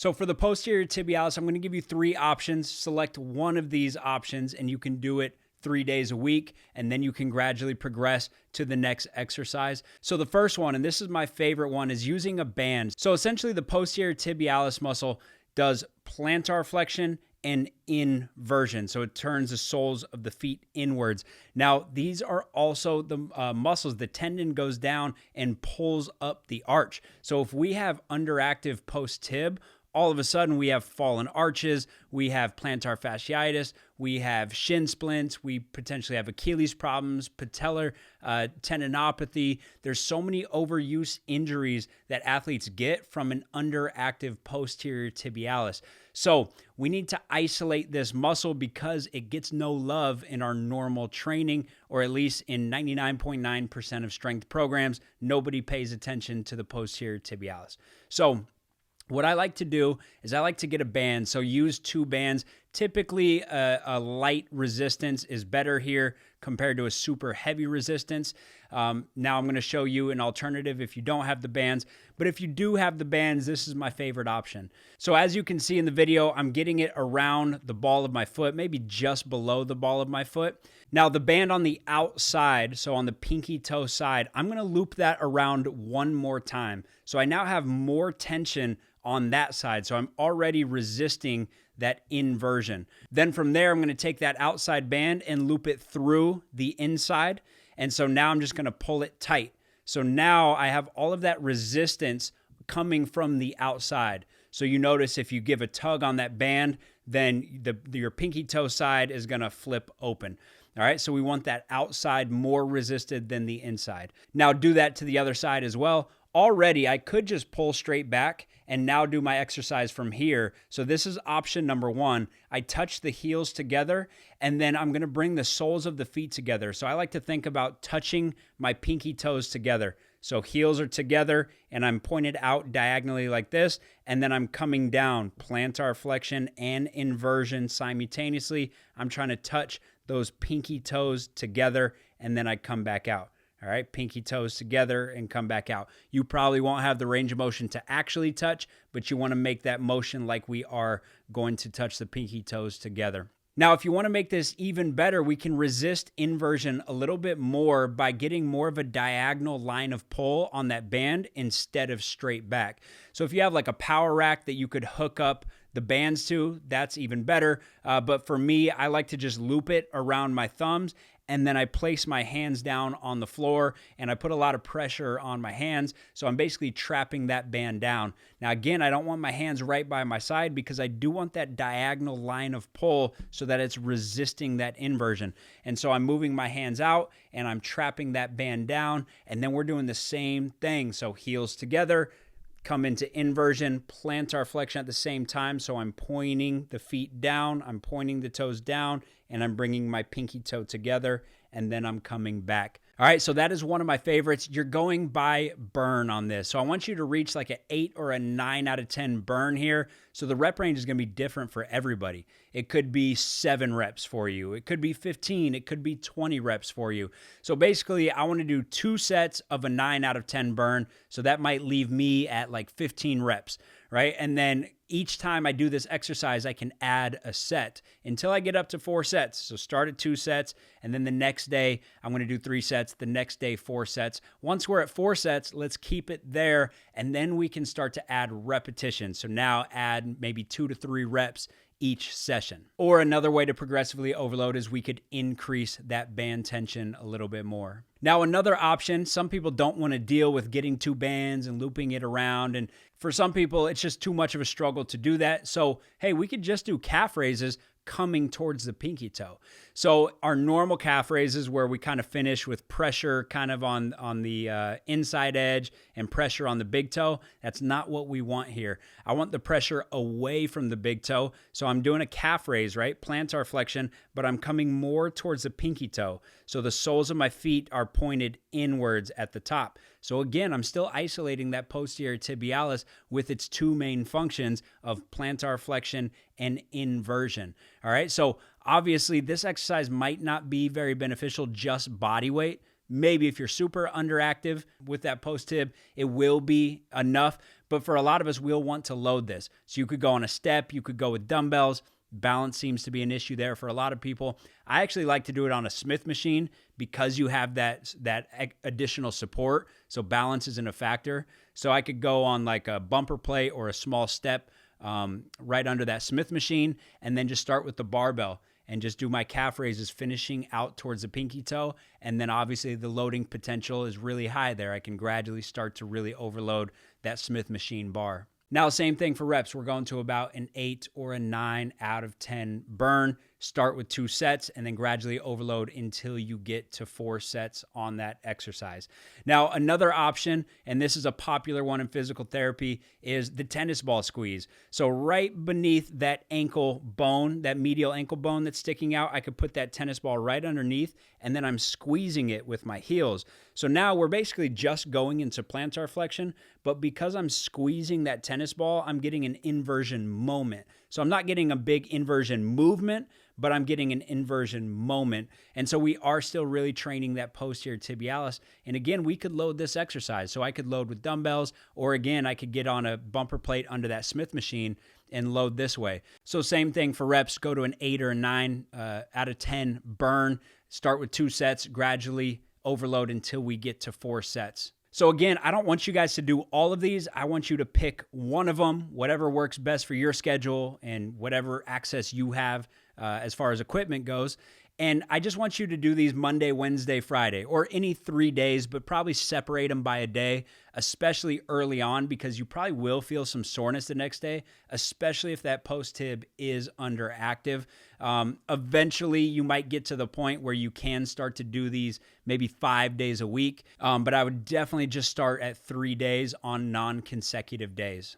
So for the posterior tibialis, I'm going to give you 3 options. Select one of these options and you can do it 3 days a week, and then you can gradually progress to the next exercise. So the first one, and this is my favorite one, is using a band. So essentially the posterior tibialis muscle does plantar flexion and inversion. So it turns the soles of the feet inwards. Now, these are also the muscles. The tendon goes down and pulls up the arch. So if we have underactive post-tib, all of a sudden we have fallen arches, we have plantar fasciitis, we have shin splints, we potentially have Achilles problems, patellar tendinopathy. There's so many overuse injuries that athletes get from an underactive posterior tibialis. So we need to isolate this muscle because it gets no love in our normal training, or at least in 99.9% of strength programs. Nobody pays attention to the posterior tibialis. So what I like to do is I like to get a band. So use 2 bands. Typically, a light resistance is better here compared to a super heavy resistance. Now I'm going to show you an alternative if you don't have the bands. But if you do have the bands, this is my favorite option. So as you can see in the video, I'm getting it around the ball of my foot, maybe just below the ball of my foot. Now the band on the outside, so on the pinky toe side, I'm going to loop that around one more time. So I now have more tension on that side. So I'm already resisting that inversion. Then from there, I'm going to take that outside band and loop it through the inside. And so now I'm just going to pull it tight. So now I have all of that resistance coming from the outside. So you notice if you give a tug on that band, then your pinky toe side is going to flip open. All right, so we want that outside more resisted than the inside. Now do that to the other side as well. Already, I could just pull straight back and now do my exercise from here. So this is option number 1. I touch the heels together, and then I'm going to bring the soles of the feet together. So I like to think about touching my pinky toes together. So heels are together, and I'm pointed out diagonally like this, and then I'm coming down, plantar flexion and inversion simultaneously. I'm trying to touch those pinky toes together, and then I come back out. All right, pinky toes together and come back out. You probably won't have the range of motion to actually touch, but you want to make that motion like we are going to touch the pinky toes together. Now, if you want to make this even better, we can resist inversion a little bit more by getting more of a diagonal line of pull on that band instead of straight back. So if you have like a power rack that you could hook up the bands to, that's even better. But for me, I like to just loop it around my thumbs, and then I place my hands down on the floor, and I put a lot of pressure on my hands. So I'm basically trapping that band down. Now, again, I don't want my hands right by my side because I do want that diagonal line of pull so that it's resisting that inversion. And so I'm moving my hands out and I'm trapping that band down, and then we're doing the same thing. So heels together, come into inversion, plantar flexion at the same time. So I'm pointing the feet down, I'm pointing the toes down, and I'm bringing my pinky toe together, and then I'm coming back. All right, so that is one of my favorites. You're going by burn on this. So I want you to reach like an 8 or a 9 out of 10 burn here. So the rep range is going to be different for everybody. It could be 7 reps for you. It could be 15. It could be 20 reps for you. So basically, I want to do 2 sets of a 9 out of 10 burn. So that might leave me at like 15 reps, right? And then each time I do this exercise, I can add a set until I get up to 4 sets. So start at 2 sets, and then the next day, I'm going to do 3 sets. The next day, 4 sets. Once we're at 4 sets, let's keep it there, and then we can start to add repetitions. So now add maybe 2 to 3 reps each session. Or another way to progressively overload is we could increase that band tension a little bit more. Now, another option, some people don't want to deal with getting 2 bands and looping it around. And for some people, it's just too much of a struggle to do that. So, hey, we could just do calf raises coming towards the pinky toe. So our normal calf raises where we kind of finish with pressure kind of on the inside edge and pressure on the big toe, that's not what we want here. I want the pressure away from the big toe. So I'm doing a calf raise, right? Plantar flexion, but I'm coming more towards the pinky toe. So the soles of my feet are pointed inwards at the top. So again, I'm still isolating that posterior tibialis with its 2 main functions of plantar flexion and inversion. All right, so obviously this exercise might not be very beneficial just body weight. Maybe if you're super underactive with that post tib, it will be enough. But for a lot of us, we'll want to load this. So you could go on a step, you could go with dumbbells. Balance seems to be an issue there for a lot of people. I actually like to do it on a Smith machine because you have that additional support. So balance isn't a factor. So I could go on like a bumper plate or a small step right under that Smith machine, and then just start with the barbell and just do my calf raises, finishing out towards the pinky toe. And then obviously the loading potential is really high there. I can gradually start to really overload that Smith machine bar. Now, same thing for reps. We're going to about an 8 or a 9 out of 10 burn. Start with 2 sets and then gradually overload until you get to 4 sets on that exercise. Now, another option, and this is a popular one in physical therapy, is the tennis ball squeeze. So right beneath that ankle bone, that medial ankle bone that's sticking out, I could put that tennis ball right underneath, and then I'm squeezing it with my heels. So now we're basically just going into plantar flexion, but because I'm squeezing that tennis ball, I'm getting an inversion moment. So I'm not getting a big inversion movement, but I'm getting an inversion moment. And so we are still really training that posterior tibialis. And again, we could load this exercise. So I could load with dumbbells, or again, I could get on a bumper plate under that Smith machine and load this way. So same thing for reps, go to an 8 or a 9 out of 10 burn, start with 2 sets, gradually overload until we get to 4 sets. So again, I don't want you guys to do all of these. I want you to pick one of them, whatever works best for your schedule and whatever access you have as far as equipment goes. And I just want you to do these Monday, Wednesday, Friday, or any 3 days, but probably separate them by a day, especially early on, because you probably will feel some soreness the next day, especially if that post tib is underactive. Eventually, you might get to the point where you can start to do these maybe 5 days a week, but I would definitely just start at 3 days on non-consecutive days.